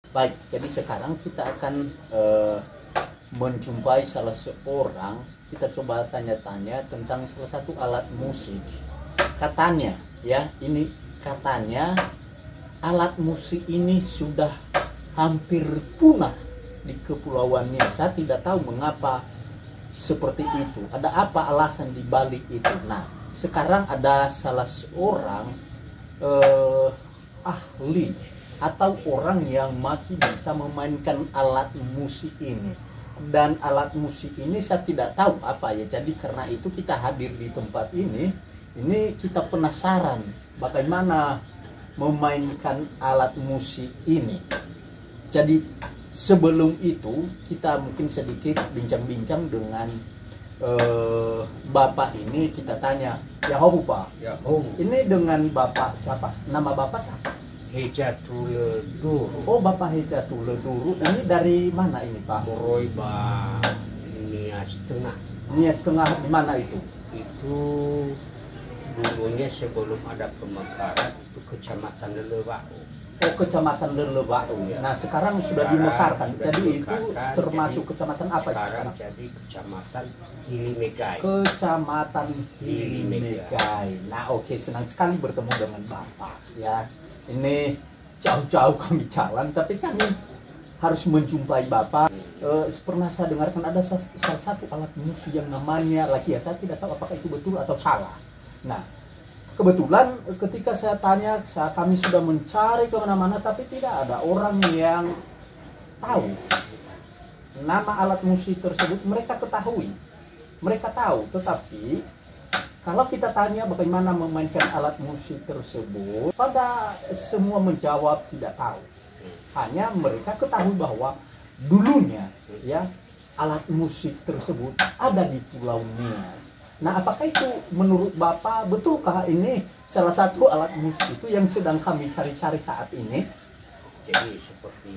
Baik, jadi sekarang kita akan menjumpai salah seorang. Kita coba tanya-tanya tentang salah satu alat musik. Katanya, ya, ini katanya alat musik ini sudah hampir punah di Kepulauan Nias. Saya tidak tahu mengapa seperti itu. Ada apa alasan di balik itu? Nah, sekarang ada salah seorang ahli atau orang yang masih bisa memainkan alat musik ini. Dan alat musik ini saya tidak tahu apa ya. Jadi karena itu kita hadir di tempat ini kita penasaran bagaimana memainkan alat musik ini. Jadi sebelum itu kita mungkin sedikit bincang-bincang dengan Bapak ini. Kita tanya, ya hobu Pak. Ya, oh. Ini dengan Bapak siapa? Nama Bapak siapa? Hejatule Duru. Oh, Bapak Hejatule Duru. Ini dari mana ini Pak? Boroi ba Nias Tengah. Nias Tengah di mana itu? Itu dulunya sebelum ada pemekaran itu Kecamatan Lelewau. Oh, Kecamatan Lelewau. Ya. Nah, sekarang sudah dimekarkan. Sudah Jadi dimekarkan. itu termasuk Jadi, kecamatan apa sekarang sekarang? jadi Kecamatan Hilimegai. Kecamatan Hilimegai. Nah, oke, senang sekali bertemu dengan Bapak ya. Ini jauh-jauh kami jalan, tapi kami harus menjumpai Bapak. Pernah saya dengarkan ada salah satu alat musik yang namanya lagi ya, saya tidak tahu apakah itu betul atau salah. Nah, kebetulan ketika saya tanya, kami sudah mencari kemana-mana, tapi tidak ada orang yang tahu nama alat musik tersebut. Mereka ketahui, mereka tahu, tetapi kalau kita tanya bagaimana memainkan alat musik tersebut, pada semua menjawab tidak tahu. Hanya mereka ketahui bahwa dulunya ya alat musik tersebut ada di Pulau Nias. Nah, apakah itu menurut Bapak betulkah ini salah satu alat musik itu yang sedang kami cari-cari saat ini? Jadi seperti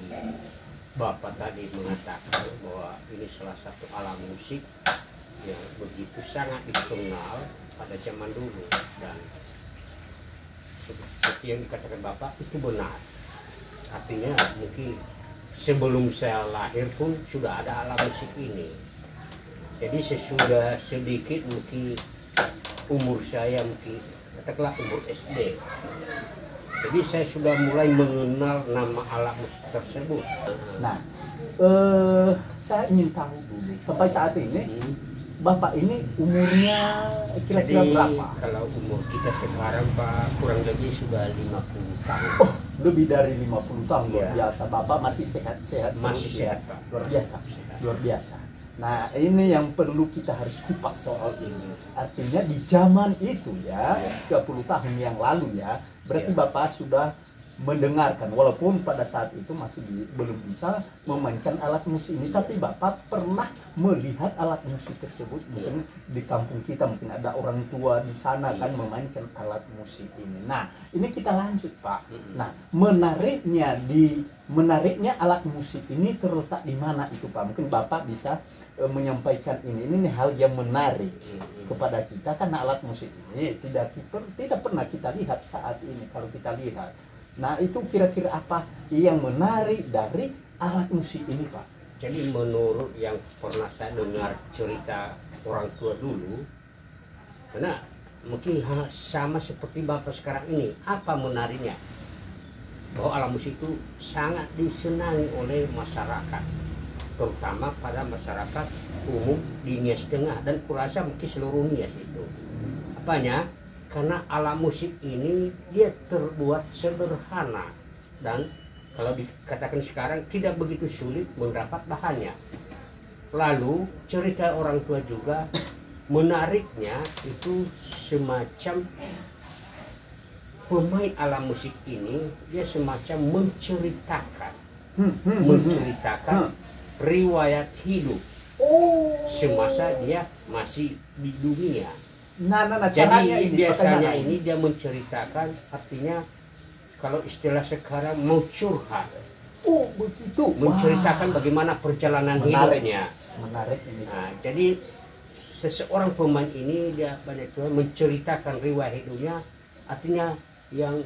Bapak tadi mengatakan bahwa ini salah satu alat musik yang begitu sangat dikenal pada zaman dulu, dan seperti yang dikatakan Bapak itu benar. Artinya mungkin sebelum saya lahir pun sudah ada alat musik ini. Jadi sesudah sedikit mungkin umur saya mungkin katakanlah umur SD. Jadi saya sudah mulai mengenal nama alat musik tersebut. Nah, saya ingin tahu dulu sampai saat ini Bapak ini umurnya kira-kira berapa? Kalau umur kita sekarang Pak kurang lebih sudah 50 tahun. Oh, lebih dari 50 tahun, luar Ya. biasa. Bapak masih sehat-sehat. Masih terus, sehat ya? Pak. Luar biasa, Sehat. luar biasa. Nah, ini yang perlu kita harus kupas soal ini. Artinya di zaman itu ya, 30 tahun yang lalu ya, berarti Ya. Bapak sudah mendengarkan, walaupun pada saat itu masih belum bisa memainkan alat musik ini, tapi Bapak pernah melihat alat musik tersebut. Mungkin di kampung kita mungkin ada orang tua di sana kan memainkan alat musik ini. Nah, ini kita lanjut Pak. Nah, menariknya alat musik ini terletak di mana itu Pak? Mungkin Bapak bisa menyampaikan ini hal yang menarik kepada kita, karena alat musik ini tidak pernah kita lihat saat ini. Kalau kita lihat, nah itu kira-kira apa yang menarik dari alat musik ini Pak? Jadi menurut yang pernah saya dengar cerita orang tua dulu, karena mungkin sama seperti Bapak sekarang ini, apa menariknya? Bahwa alat musik itu sangat disenangi oleh masyarakat, terutama pada masyarakat umum di Nias Tengah, dan kurasa mungkin seluruh Nias itu. Apanya? Karena alat musik ini dia terbuat sederhana, dan kalau dikatakan sekarang tidak begitu sulit mendapat bahannya. Lalu cerita orang tua juga menariknya itu semacam pemain alat musik ini dia semacam menceritakan riwayat hidup semasa dia masih di dunia. Jadi biasanya ini dia menceritakan, artinya kalau istilah sekarang mau curhat. Oh begitu. Menceritakan bagaimana perjalanan hidupnya. Menarik ini. Nah, jadi seseorang pemain ini dia banyak menceritakan riwayat hidupnya, artinya yang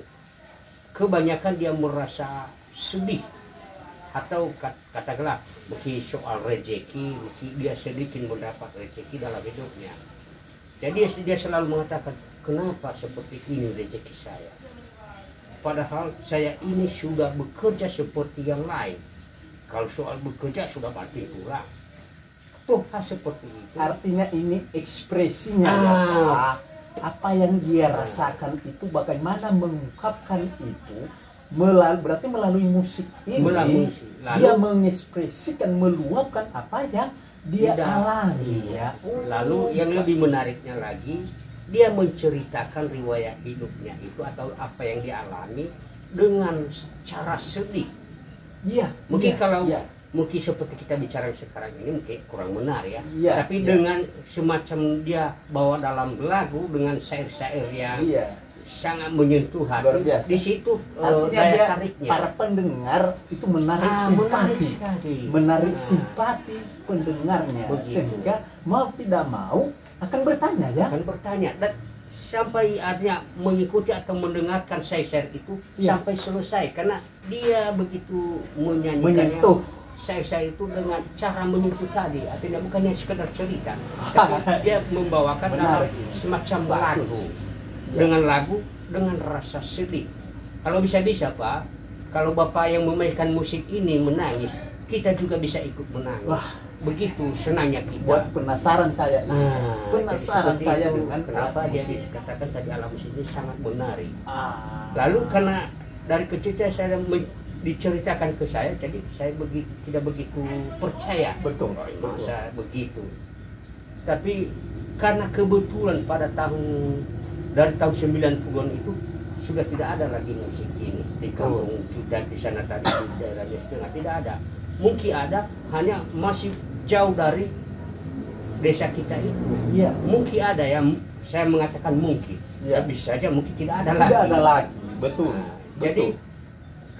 kebanyakan dia merasa sedih atau katakanlah mungkin soal rezeki, mungkin dia sedikit mendapat rezeki dalam hidupnya. Jadi dia selalu mengatakan, kenapa seperti ini rezeki saya? Padahal saya ini sudah bekerja seperti yang lain. Kalau soal bekerja sudah banting tulang. Tuh seperti itu. Artinya ini ekspresinya ya Pak. Apa yang dia rasakan itu, bagaimana mengungkapkan itu, berarti melalui musik ini. Lalu, dia mengekspresikan, meluapkan apa yang dia alami ya. Lalu yang lebih menariknya lagi, dia menceritakan riwayat hidupnya itu atau apa yang dia alami dengan cara sedih. Iya. Mungkin kalau mungkin seperti kita bicara sekarang ini mungkin kurang benar ya. Tapi dengan semacam dia bawa dalam lagu dengan syair-syair yang sangat menyentuh hati. Di situ daya tariknya. Para pendengar itu menarik simpati. Menarik simpati pendengarnya. Sehingga mau tidak mau akan bertanya ya. Akan bertanya dan sampai artinya mengikuti atau mendengarkan syair-syair itu sampai selesai karena dia begitu menyanyikannya. Syair-syair itu dengan cara menyentuh tadi, artinya bukannya sekedar cerita, tapi dia membawakan semacam lagu, dengan rasa sedih. Kalau bisa-bisa Pak, kalau Bapak yang memainkan musik ini menangis, kita juga bisa ikut menangis. Wah, begitu senangnya kita. Buat penasaran saya, penasaran saya itu, dengan kenapa dia dikatakan tadi alat musik ini sangat menarik. Lalu karena dari kecil saya diceritakan ke saya, jadi saya tidak begitu percaya. Betul. Masa begitu. Tapi karena kebetulan pada dari tahun 90-an itu sudah tidak ada lagi musik ini di kampung kita di sana tadi di daerah Tengah tidak ada. Mungkin ada, hanya masih jauh dari desa kita itu. Iya. Mungkin ada yang saya mengatakan mungkin. Ya bisa saja mungkin tidak ada lagi. Tidak ada lagi. Betul. Jadi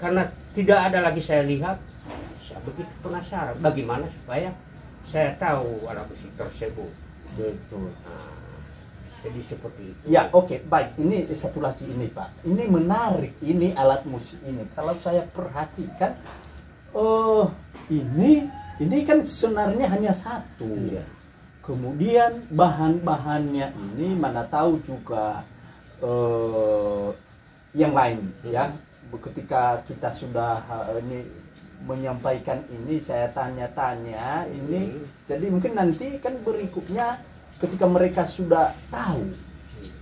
karena tidak ada lagi saya lihat, saya begitu penasaran bagaimana supaya saya tahu alat musik tersebut. Betul. Jadi seperti itu. Ya oke, baik. Ini satu lagi ini Pak. Ini menarik ini alat musik ini. Kalau saya perhatikan, ini kan senarnya hanya satu. Iya. Kemudian bahan-bahannya ini mana tahu juga yang lain ya. Ketika kita sudah ini menyampaikan ini, saya tanya-tanya ini, jadi mungkin nanti kan berikutnya ketika mereka sudah tahu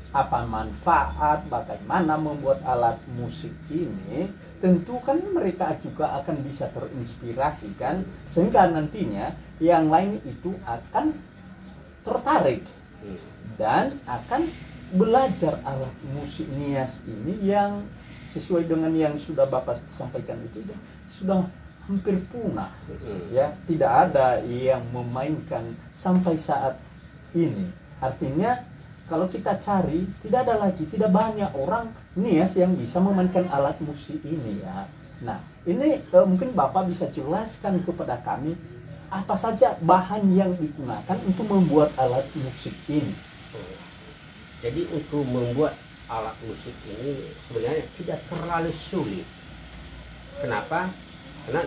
apa manfaat, bagaimana membuat alat musik ini, tentu kan mereka juga akan bisa terinspirasi kan, sehingga nantinya yang lain itu akan tertarik dan akan belajar alat musik nias ini yang sesuai dengan yang sudah Bapak sampaikan itu sudah hampir punah ya, tidak ada yang memainkan sampai saat ini. Artinya kalau kita cari tidak ada lagi, tidak banyak orang nias yang bisa memainkan alat musik ini ya. Nah ini mungkin Bapak bisa jelaskan kepada kami apa saja bahan yang digunakan untuk membuat alat musik ini. Jadi untuk membuat alat musik ini sebenarnya tidak terlalu sulit. Kenapa? Karena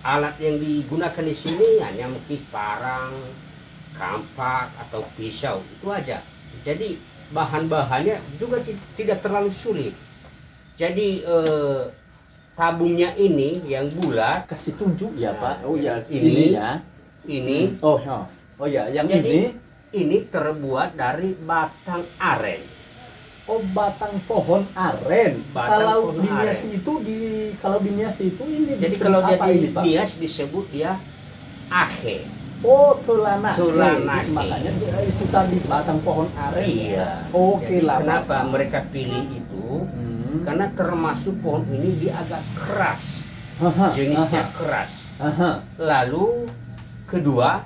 alat yang digunakan di sini hanya mungkin parang, kampak atau pisau, itu aja. Jadi bahan-bahannya juga tidak terlalu sulit. Jadi tabungnya ini yang bulat, kasih tunjuk ya Pak. Oh ya, ini ya. Ini. Oh ya, yang jadi, ini terbuat dari batang aren. Oh, batang pohon aren. Kalau di Nias itu kalau di Nias itu ini. Jadi kalau dia di Nias disebut dia ahe. Oh, tulanake. Makanya itu tadi batang pohon aren. Iya. Oke lah. Kenapa mereka pilih itu? Karena termasuk pohon ini dia agak keras. Jenisnya keras. Lalu kedua,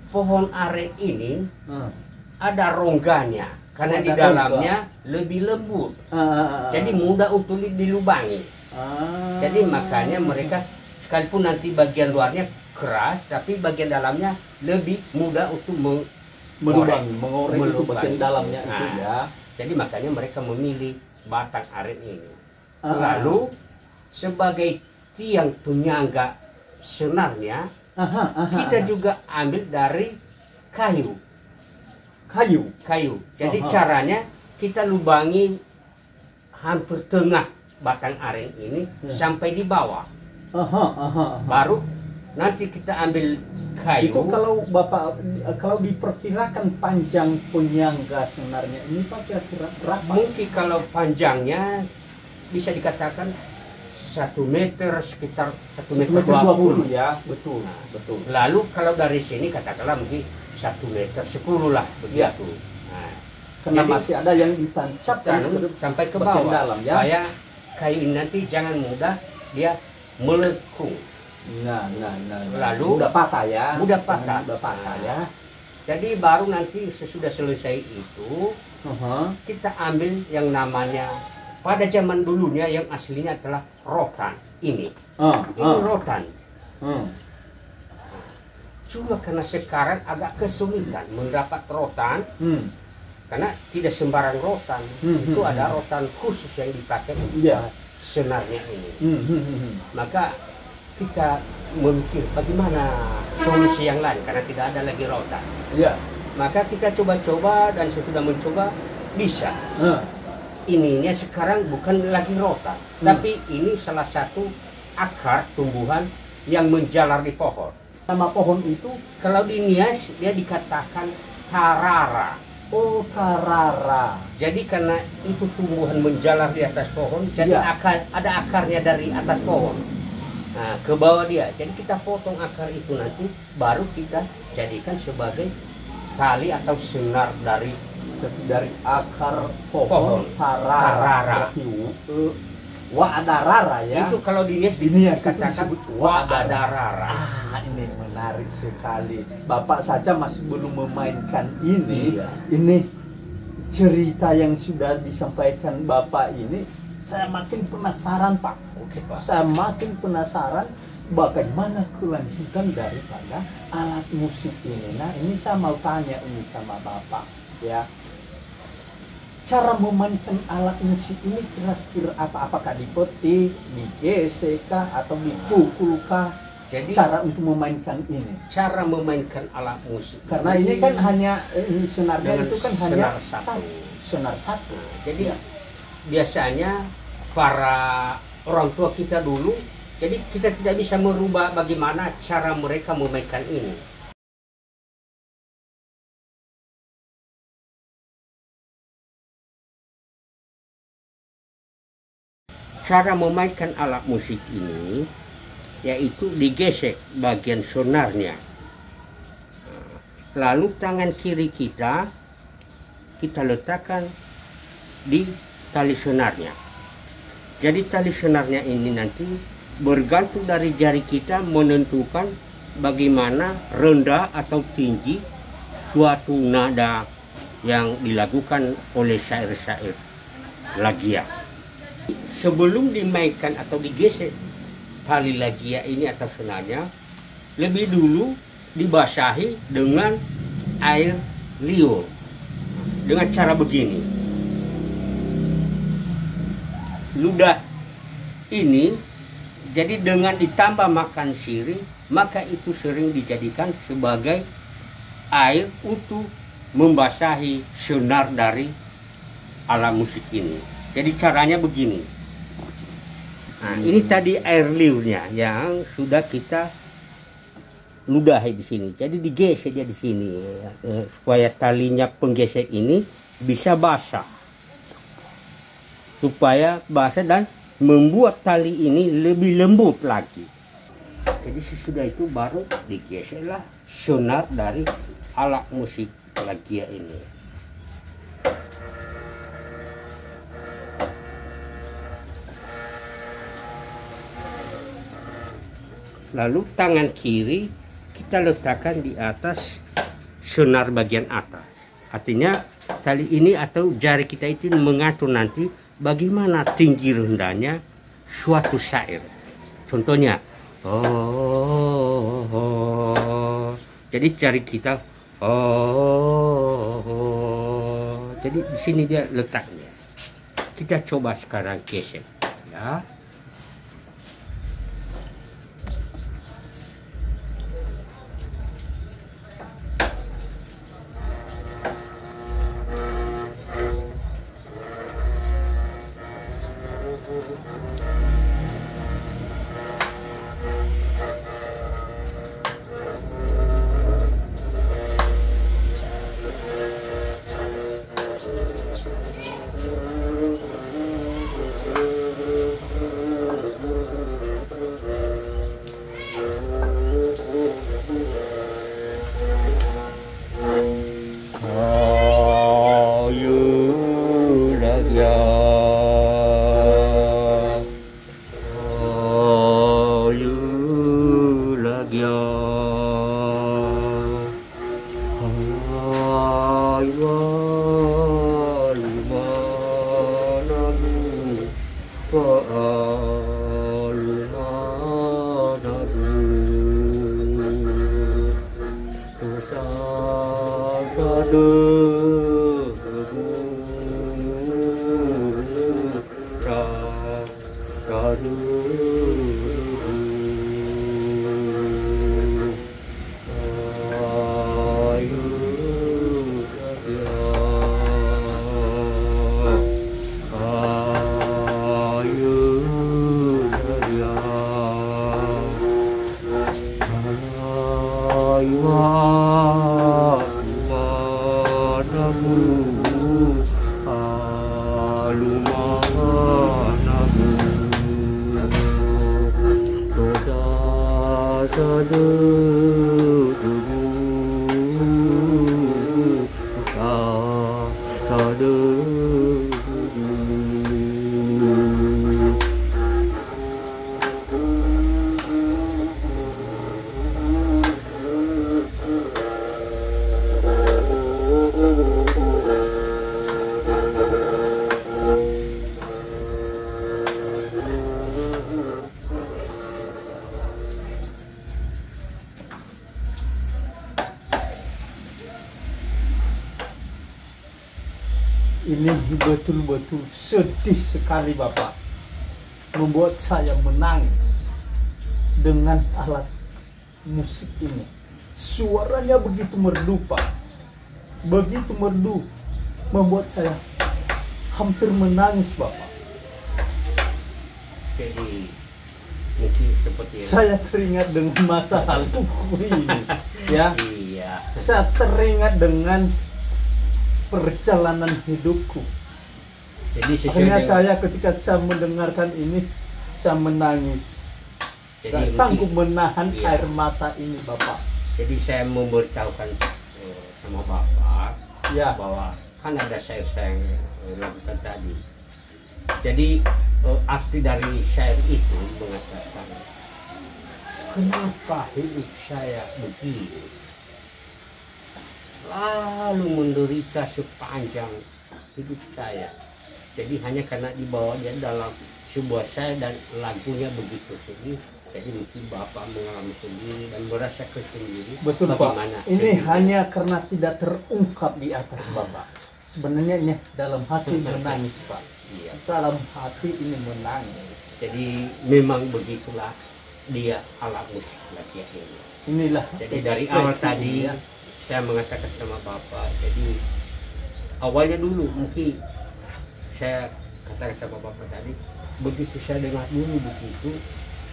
pohon aren ini ada rongganya. Karena di dalamnya lebih lembut, jadi mudah untuk dilubangi. Jadi makanya mereka sekalipun nanti bagian luarnya keras, tapi bagian dalamnya lebih mudah untuk mengorek itu bagian dalamnya itu ya. Jadi makanya mereka memilih batang aren ini. Lalu sebagai tiang penyangga senarnya kita juga ambil dari kayu. Jadi caranya kita lubangi hampir tengah batang aren ini sampai di bawah. Baru nanti kita ambil kayu. Itu kalau Bapak, kalau diperkirakan panjang penyangga senarnya ini Pak kira-kira berapa? Mungkin kalau panjangnya bisa dikatakan 1 meter, sekitar 1 meter 20 ya, betul. Lalu kalau dari sini katakanlah mungkin 1 meter 10 lah begitu. Nah, karena jadi, masih ada yang ditancap sampai ke bawah dalam, ya? supaya kayu ini nanti jangan mudah dia melengkung. Lalu mudah patah ya. Mudah patah ya. Jadi baru nanti sesudah selesai itu kita ambil yang namanya pada zaman dulunya yang aslinya adalah rotan ini. Ini rotan. Cuma karena sekarang agak kesulitan mendapat rotan, karena tidak sembarang rotan. Itu ada rotan khusus yang dipakai untuk senarnya ini. Maka kita memikir bagaimana solusi yang lain karena tidak ada lagi rotan. Maka kita coba-coba dan sesudah mencoba bisa. Ininya sekarang bukan lagi rotan, tapi ini salah satu akar tumbuhan yang menjalar di pohon. Nama pohon itu kalau di Nias dia dikatakan karara. Oh, karara. Jadi karena itu tumbuhan menjalar di atas pohon, jadi ada akarnya dari atas pohon. Nah, ke bawah dia. Jadi kita potong akar itu nanti baru kita jadikan sebagai tali atau senar dari akar pohon karara. Waadarara ya. Itu kalau di Nias dikatakan waadarara. Ini menarik sekali. Bapak saja masih belum memainkan ini. Ini cerita yang sudah disampaikan Bapak ini, saya makin penasaran Pak. Oke, Pak. Saya makin penasaran bagaimana kelanjutan daripada alat musik ini. Nah, ini saya mau tanya ini sama Bapak ya. Cara memainkan alat musik ini kira-kira apa? Apakah dipetik, digesek atau dipukulkah? Jadi cara untuk memainkan ini. Cara memainkan alat musik. Karena ini kan hanya senarnya itu kan hanya senar satu. Jadi biasanya para orang tua kita dulu, jadi kita tidak bisa merubah bagaimana cara mereka memainkan ini. Cara memainkan alat musik ini yaitu digesek bagian sonarnya. Lalu tangan kiri kita letakkan di tali sonarnya. Jadi tali sonarnya ini nanti bergantung dari jari kita menentukan bagaimana rendah atau tinggi suatu nada yang dilakukan oleh syair-syair lagia. Sebelum dimainkan atau digesek tali lagia ini atau senarnya, lebih dulu dibasahi dengan air liur dengan cara begini. Ludah ini jadi dengan ditambah makan sirih, maka itu sering dijadikan sebagai air untuk membasahi senar dari alat musik ini. Jadi caranya begini. Nah, ini tadi air liurnya yang sudah kita ludahi di sini. Jadi digesek dia di sini supaya talinya penggesek ini bisa basah. Supaya basah dan membuat tali ini lebih lembut lagi. Jadi sesudah itu baru digeseklah senar dari alat musik lagia ini. Lalu tangan kiri kita letakkan di atas senar bagian atas. Artinya tali ini atau jari kita itu mengatur nanti bagaimana tinggi rendahnya suatu syair. Contohnya, jadi jari kita, jadi di sini dia letaknya. Kita coba sekarang gesek, ya. Ini betul-betul sedih sekali Bapak, membuat saya menangis dengan alat musik ini. Suaranya begitu merdu Pak, begitu merdu, membuat saya hampir menangis Bapak. Jadi mungkin seperti ini. Saya teringat dengan masa laluku ini, ya. Iya. Saya teringat dengan perjalanan hidupku. Jadi Akhirnya saya ketika saya mendengarkan ini, saya menangis. Gak sanggup menahan iya, air mata ini Bapak. Jadi saya memberitahukan sama Bapak Ya, bahwa kan ada syair saya lakukan tadi. Jadi arti dari syair itu mengatakan, kenapa hidup saya begini, lalu menderita sepanjang hidup saya. Jadi hanya karena dibawa dia dalam sebuah syair dan lagunya begitu sedih. Jadi mungkin Bapak mengalami sendiri dan merasakan sendiri. betul bagaimana Pak. Ini sedihnya. hanya karena tidak terungkap di atas Bapak. Sebenarnya ini dalam hati menangis Pak. Iya. Dalam hati ini menangis. Jadi memang begitulah dia alat musik laki-laki ini. Inilah Jadi dari awal ekspresi tadi ya. saya mengatakan sama Bapak, jadi awalnya dulu mungkin saya katakan sama Bapak tadi, begitu saya dengar dulu begitu,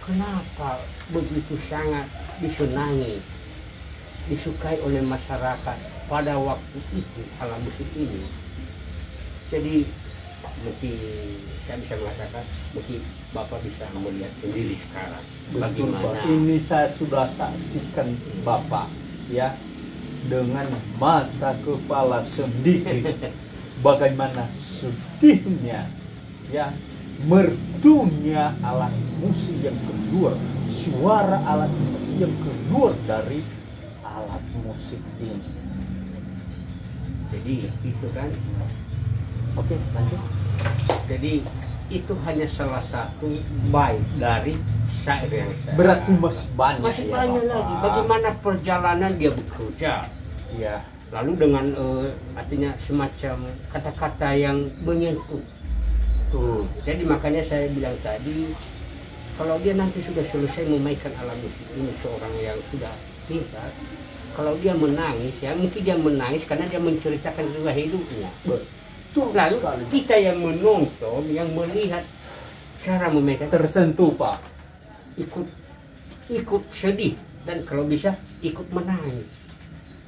kenapa begitu sangat disenangi, disukai oleh masyarakat pada waktu itu alat musik ini. Jadi mungkin saya bisa mengatakan, mungkin Bapak bisa melihat sendiri sekarang Betul bagaimana. Pak. Ini saya sudah saksikan Bapak ya, dengan mata kepala sendiri bagaimana sedihnya ya, merdunya alat musik yang keluar, suara alat musik yang keluar dari alat musik ini. Jadi itu kan, Oke, lanjut. jadi itu hanya salah satu bait dari syair yang saya. Berarti masih banyak. masih ya, banyak Bapak. lagi. Bagaimana perjalanan dia bekerja, Ya, lalu dengan artinya semacam kata-kata yang menyentuh. Tuh, jadi makanya saya bilang tadi, kalau dia nanti sudah selesai memainkan alat musik ini, seorang yang sudah pintar, kalau dia menangis, ya mungkin dia menangis karena dia menceritakan juga hidupnya. betul Lalu sekali. kita yang menonton, yang melihat cara memainkan, Tersentuh Pak. ikut sedih dan kalau bisa ikut menangis.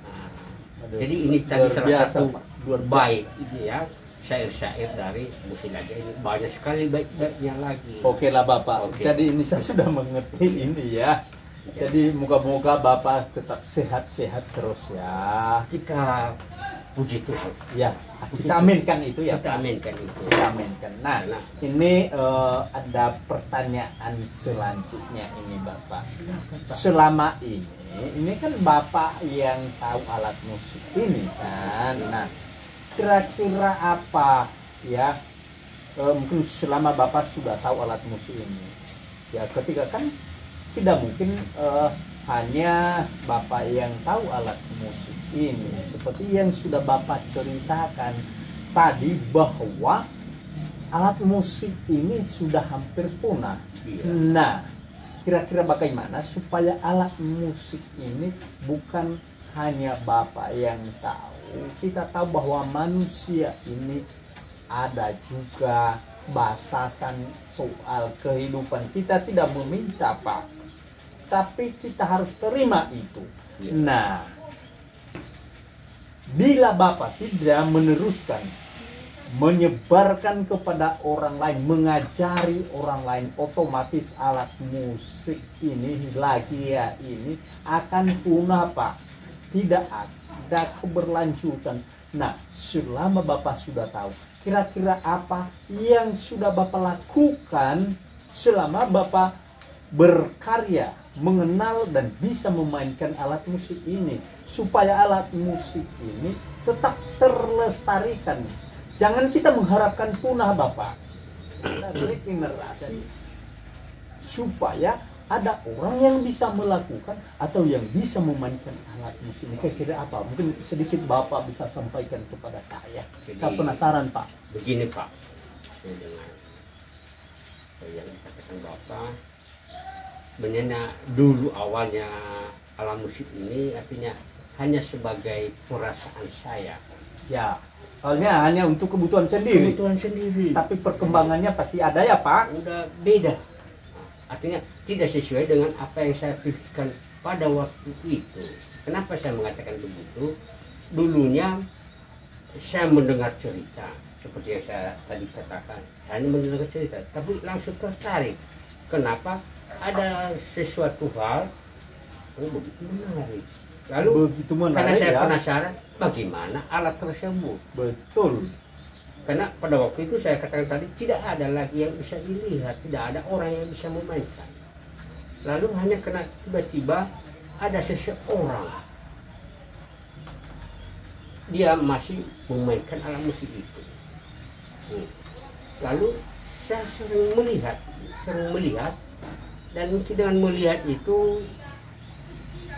Nah, Aduh, jadi ini tadi luar salah biasa, satu Pak. Luar biasa. baik ini ya, syair-syair dari musik lagi ini banyak sekali baik-baiknya lagi. Oke lah Bapak. Oke. Jadi ini saya sudah mengerti ini ya. Jadi moga-moga Bapak tetap sehat-sehat terus ya. Kita puji Tuhan. Ya, kita aminkan itu ya Kita Pak. aminkan itu. Kita aminkan. Nah, Nah. ini ada pertanyaan selanjutnya ini Bapak. Silakan, Pak. Selama ini kan Bapak yang tahu alat musik ini kan. Nah, kira-kira apa ya? Mungkin selama Bapak sudah tahu alat musik ini. Ya, ketika kan tidak mungkin hanya Bapak yang tahu alat musik ini. Seperti yang sudah Bapak ceritakan tadi bahwa alat musik ini sudah hampir punah. Iya. Nah, kira-kira bagaimana supaya alat musik ini bukan hanya Bapak yang tahu. Kita tahu bahwa manusia ini ada juga batasan soal kehidupan. Kita tidak meminta, Pak, tapi kita harus terima itu. Ya. Nah, bila Bapak tidak meneruskan, menyebarkan kepada orang lain, mengajari orang lain, otomatis alat musik ini lagi ya ini akan punah, Pak. Tidak ada keberlanjutan. Nah, selama Bapak sudah tahu, kira-kira apa yang sudah Bapak lakukan selama Bapak berkarya, mengenal dan bisa memainkan alat musik ini, supaya alat musik ini tetap terlestarikan. Jangan kita mengharapkan punah, Bapak. Kita regenerasi supaya ada orang yang bisa melakukan atau yang bisa memainkan alat musik ini. Kira-kira apa? Mungkin sedikit Bapak bisa sampaikan kepada saya. Jadi, saya penasaran, Pak. Begini, Pak, saya dengar yang dikatakan Bapak, sebenarnya dulu awalnya alat musik ini artinya hanya sebagai perasaan saya. Ya, soalnya hanya untuk kebutuhan sendiri. Kebutuhan sendiri. Tapi perkembangannya pasti ada ya, Pak. Udah beda. Artinya tidak sesuai dengan apa yang saya pikirkan pada waktu itu. Kenapa saya mengatakan begitu? Dulunya saya mendengar cerita seperti yang saya tadi katakan. Saya hanya mendengar cerita, tapi langsung tertarik. Kenapa? Ada sesuatu hal, oh begitu menarik. Lalu Begitu menarik, karena saya ya. penasaran bagaimana alat tersebut. Betul. Karena pada waktu itu saya katakan tadi tidak ada lagi yang bisa dilihat, tidak ada orang yang bisa memainkan. Lalu hanya kena tiba-tiba ada seseorang, dia masih memainkan alat musik itu. Lalu saya sering melihat, dan mungkin dengan melihat itu,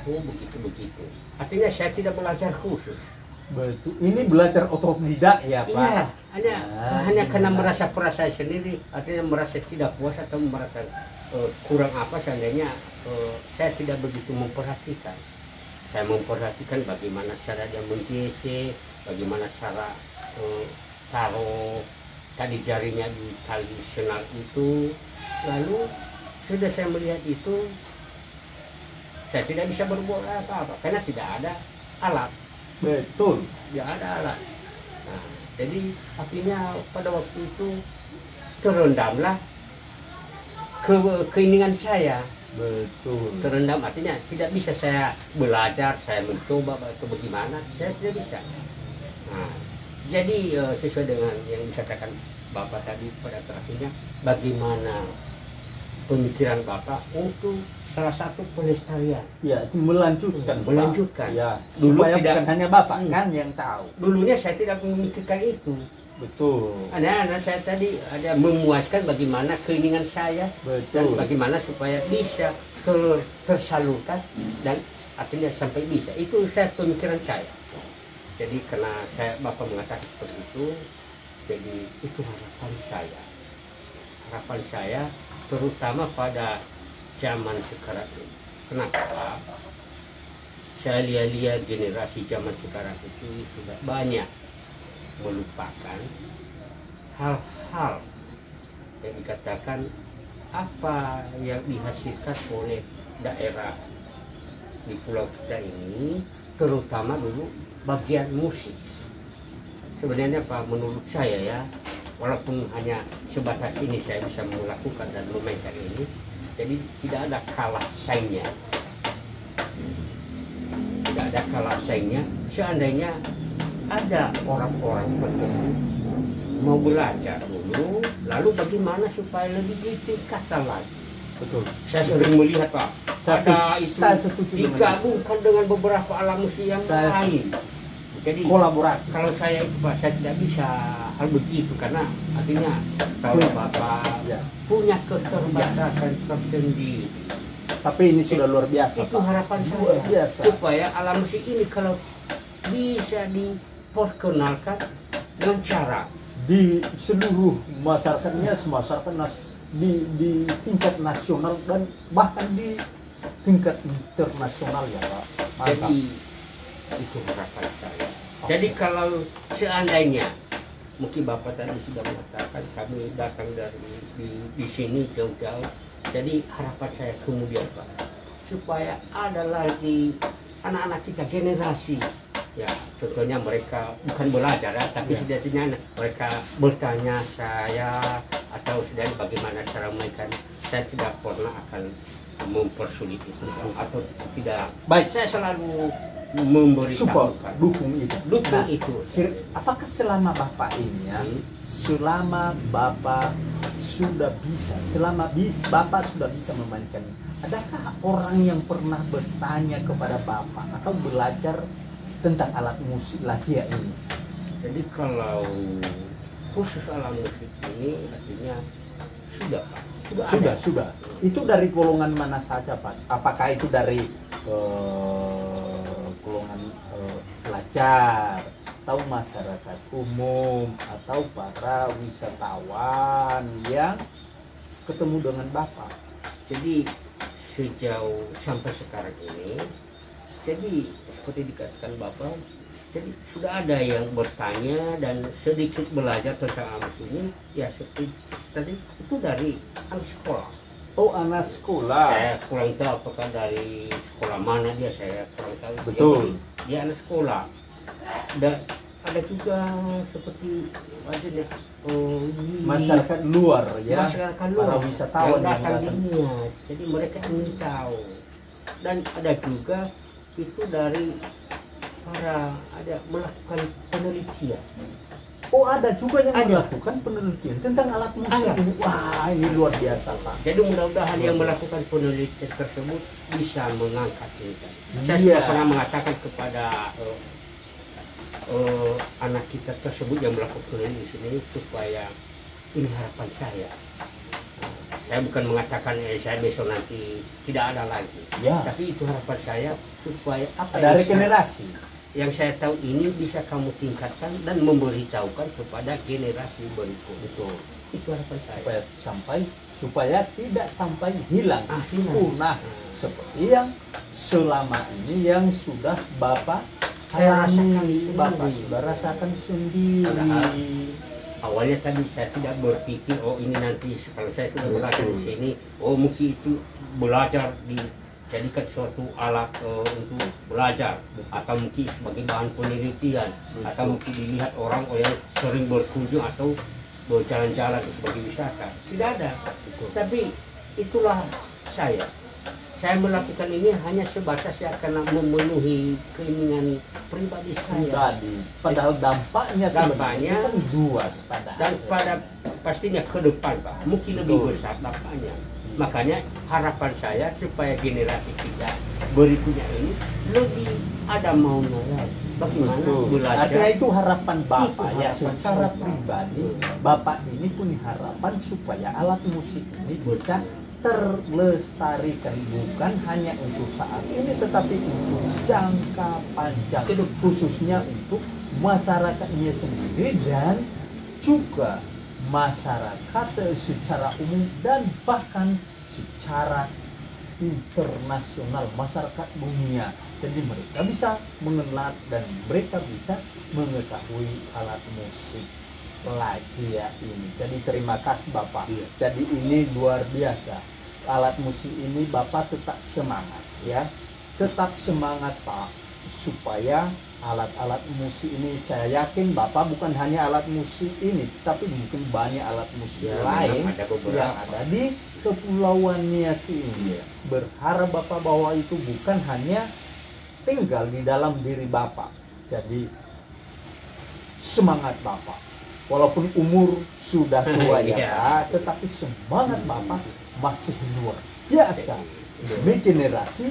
oh begitu. Artinya saya tidak belajar khusus. Betul. Ini belajar otodidak ya, Pak. Iya, hanya karena merasa perasaan sendiri, artinya merasa tidak puas atau merasa kurang apa, seandainya saya tidak begitu memperhatikan. Saya memperhatikan bagaimana cara dia menggesek, bagaimana cara taruh tali jarinya di tali senar itu. Lalu sudah saya melihat itu, saya tidak bisa berbuat apa-apa karena tidak ada alat. Betul. Tidak ada alat. Nah, jadi artinya pada waktu itu terendamlah keinginan saya. Betul. Terendam artinya tidak bisa saya belajar, saya mencoba atau bagaimana, saya tidak bisa. Nah, jadi sesuai dengan yang dikatakan Bapak tadi pada terakhirnya, bagaimana pemikiran Bapak untuk salah satu pelestarian. Ya, itu melanjutkan. Pak. Melanjutkan. Ya, Dulu supaya tidak- bukan hanya Bapak kan yang tahu. Dulunya saya tidak memikirkan itu. Betul. Anak-anak saya tadi ada memuaskan bagaimana keinginan saya dan Betul. bagaimana supaya bisa tersalurkan dan artinya sampai bisa. Itu saya pemikiran saya. Jadi karena Bapak mengatakan seperti itu, jadi itu harapan saya. Harapan saya terutama pada zaman sekarang ini. Kenapa? Saya lihat generasi zaman sekarang itu sudah banyak melupakan hal-hal yang dikatakan apa yang dihasilkan oleh daerah di pulau kita ini, terutama dulu bagian musik. Sebenarnya Pak, menurut saya ya, walaupun hanya sebatas ini saya bisa melakukan dan memainkan ini, jadi tidak ada kalah saingnya. Tidak ada kalah saingnya. Seandainya ada orang-orang tertentu mau belajar dulu, lalu bagaimana supaya lebih ditingkatkan lagi. Betul. Saya sering melihat Pak, ada itu Saya setuju dengan digabungkan dengan beberapa alat musik yang Saya lain. Jadi kolaborasi. kalau saya itu Pak, saya tidak bisa hal begitu karena artinya kalau Bapak Ya. punya keterbatasan tersendiri. Tapi ini sudah luar biasa, Itu Pak. harapan Luar saya biasa. supaya alat musik ini kalau bisa diperkenalkan dengan cara Di seluruh masyarakatnya, di tingkat nasional dan bahkan di tingkat internasional ya, Pak. Mantap. jadi itu harapan saya. Jadi kalau seandainya mungkin Bapak tadi sudah mengatakan kami datang dari di sini jauh-jauh, jadi harapan saya kemudian Pak supaya ada lagi anak-anak kita generasi ya, contohnya mereka bukan belajar ya, tapi setidaknya mereka bertanya saya atau setidaknya bagaimana cara mereka. Saya tidak pernah akan mempersulit itu atau tidak. Baik. Saya selalu Support, memberitahukan dukung itu. dukung Nah, itu. apakah selama Bapak ini ya, selama Bapak sudah bisa, Bapak sudah bisa memainkan, adakah orang yang pernah bertanya kepada Bapak atau belajar tentang alat musik latia ini? Jadi kalau khusus alat musik ini artinya sudah Pak, Sudah. Itu dari golongan mana saja, Pak? Apakah itu dari golongan pelajar atau masyarakat umum atau para wisatawan yang ketemu dengan Bapak? Jadi sejauh sampai sekarang ini, jadi seperti dikatakan Bapak, jadi sudah ada yang bertanya dan sedikit belajar tentang alat ini, ya seperti tadi itu dari anak sekolah. Oh, anak sekolah. Saya kurang tahu apakah dari sekolah mana dia, saya kurang tahu. Betul. Jadi, dia anak sekolah. Dan ada juga seperti Masyarakat luar ya, masyarakat para luar wisatawan yang datang yang datang. dilihat. Jadi mereka ingin tahu. Dan ada juga itu dari ada melakukan penelitian. Oh, ada juga yang Ada. melakukan penelitian tentang alat musik Ada. ini. Wah, ini luar biasa, Pak. Jadi mudah-mudahan yang melakukan penelitian tersebut bisa mengangkat ini. Saya Iya. sudah pernah mengatakan kepada anak kita tersebut yang melakukan penelitian ini supaya ini harapan saya. Saya bukan mengatakan saya besok nanti tidak ada lagi. Ya. Tapi itu harapan saya supaya apa Dari yang generasi. yang saya tahu ini bisa kamu tingkatkan dan memberitahukan kepada generasi berikut. Betul. Itu harapan saya. Supaya tidak sampai hilang, Hilang. punah seperti yang selama ini yang sudah Bapak Saya rasakan alami, sendiri. Bapak sudah rasakan sendiri. Padahal awalnya tadi saya tidak berpikir ini nanti kalau saya sudah belajar di sini, mungkin itu belajar dijadikan suatu alat untuk belajar atau mungkin sebagai bahan penelitian atau mungkin dilihat orang yang sering berkunjung atau berjalan-jalan sebagai wisata. Tidak ada. Tapi itulah saya melakukan ini hanya sebatas ya karena memenuhi keinginan pribadi saya. Padahal dampaknya sebenarnya kan luas Dan pada pastinya ke depan Pak, mungkin lebih besar dampaknya. Makanya harapan saya supaya generasi kita berikutnya ini lebih ada maunya lagi. Bagaimana belajar. Artinya itu harapan Bapak Itu ya, harapan secara saya. pribadi Bapak ini punya harapan supaya alat musik ini bisa terlestarikan, bukan hanya untuk saat ini tetapi untuk jangka panjang, khususnya untuk masyarakatnya sendiri dan juga masyarakat secara umum dan bahkan secara internasional, masyarakat dunia. Jadi mereka bisa mengenal dan mereka bisa mengetahui alat musik latia ini. Jadi terima kasih Bapak. Jadi ini luar biasa. Alat musik ini Bapak tetap semangat ya. Tetap semangat Pak, supaya alat-alat musik ini, saya yakin Bapak bukan hanya alat musik ini, tapi mungkin banyak alat musik lain yang ada di Kepulauan Nias ini. Berharap Bapak bahwa itu bukan hanya tinggal di dalam diri Bapak. Jadi semangat Bapak. Walaupun umur sudah tua ya Pak, tetapi semangat Bapak masih luar biasa demi generasi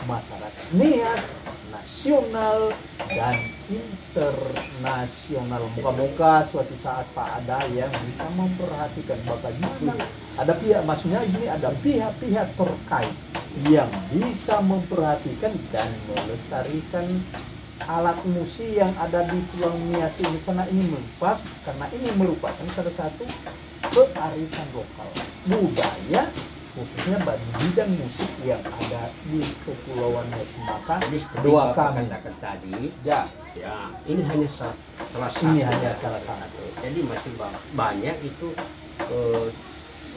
masyarakat Nias nasional dan internasional. Moga-moga suatu saat Pak ada yang bisa memperhatikan bagaimana ada pihak, maksudnya ini ada pihak-pihak terkait yang bisa memperhatikan dan melestarikan alat musik yang ada di Pulau Nias ini, karena ini merupakan salah satu kearifan lokal budaya, khususnya bagi bidang musik yang ada di Kepulauan Nias. Maka Jadi seperti doa Bapak kami, katakan tadi, ya, ini hanya salah satu. ini hanya salah satu. Jadi masih banyak itu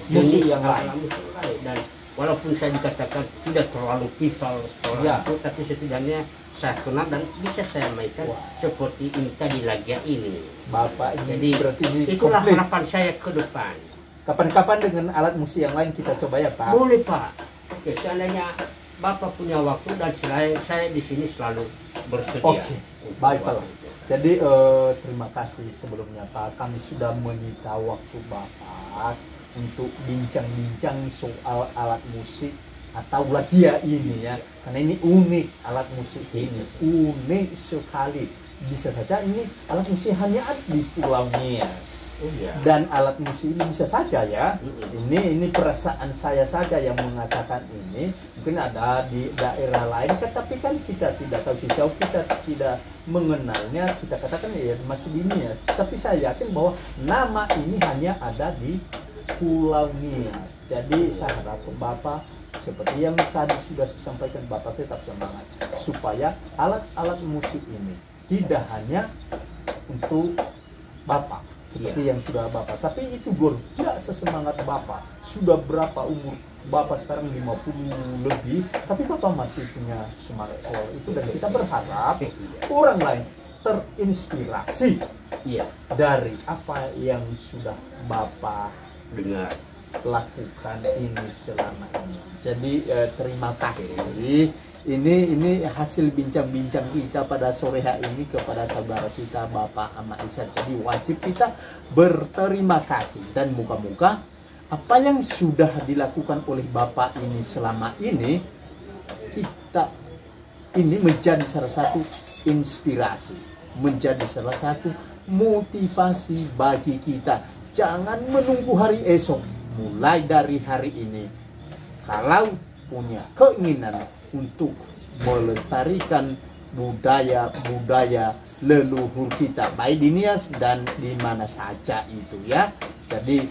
Musik jenis yang lain. alat musik lain. Dan walaupun saya dikatakan tidak terlalu vital soal Ya. itu, tapi setidaknya saya kenal dan bisa saya mainkan seperti ini tadi lagia ini. Bapak ini Jadi berarti ini itulah komplit. harapan saya ke depan. Kapan-kapan dengan alat musik yang lain kita coba ya Pak. Boleh Pak. Oke, seandainya Bapak punya waktu dan saya di sini selalu bersedia. Oke, untuk baiklah. waktu itu. Jadi terima kasih sebelumnya Pak, kami sudah menyita waktu Bapak untuk bincang-bincang soal alat musik atau lagia ini ya, karena ini unik, alat musik ini unik sekali. Bisa saja ini alat musik hanya ada di Pulau Nias. Oh, iya. Dan alat musik ini bisa saja ya, ini perasaan saya saja yang mengatakan ini, mungkin ada di daerah lain, tapi kan kita tidak tahu sejauh kita tidak mengenalnya, kita katakan ya masih di Nias, tapi saya yakin bahwa nama ini hanya ada di Pulau Nias. Jadi saya harap Bapak, seperti yang tadi sudah saya sampaikan, Bapak tetap semangat supaya alat-alat musik ini tidak hanya untuk Bapak seperti yang sudah Bapak, tapi itu tidak sesemangat Bapak. Sudah berapa umur Bapak sekarang, 50 lebih, tapi Bapak masih punya semangat soal itu, dan kita berharap orang lain terinspirasi dari apa yang sudah Bapak Dengar. lakukan ini selama ini. Jadi terima kasih. Ini hasil bincang-bincang kita pada sore hari ini kepada saudara kita Bapak Ahmad Ihsan. Jadi wajib kita berterima kasih, dan moga-moga apa yang sudah dilakukan oleh Bapak ini selama ini, kita ini menjadi salah satu inspirasi, menjadi salah satu motivasi bagi kita. Jangan menunggu hari esok, mulai dari hari ini. Kalau punya keinginan untuk melestarikan budaya-budaya leluhur kita, baik di Nias dan di mana saja itu ya. Jadi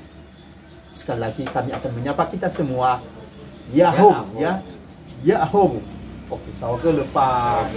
sekali lagi kami akan menyapa kita semua. Ya home ya. Ya home. Oke, sawa ke lepas.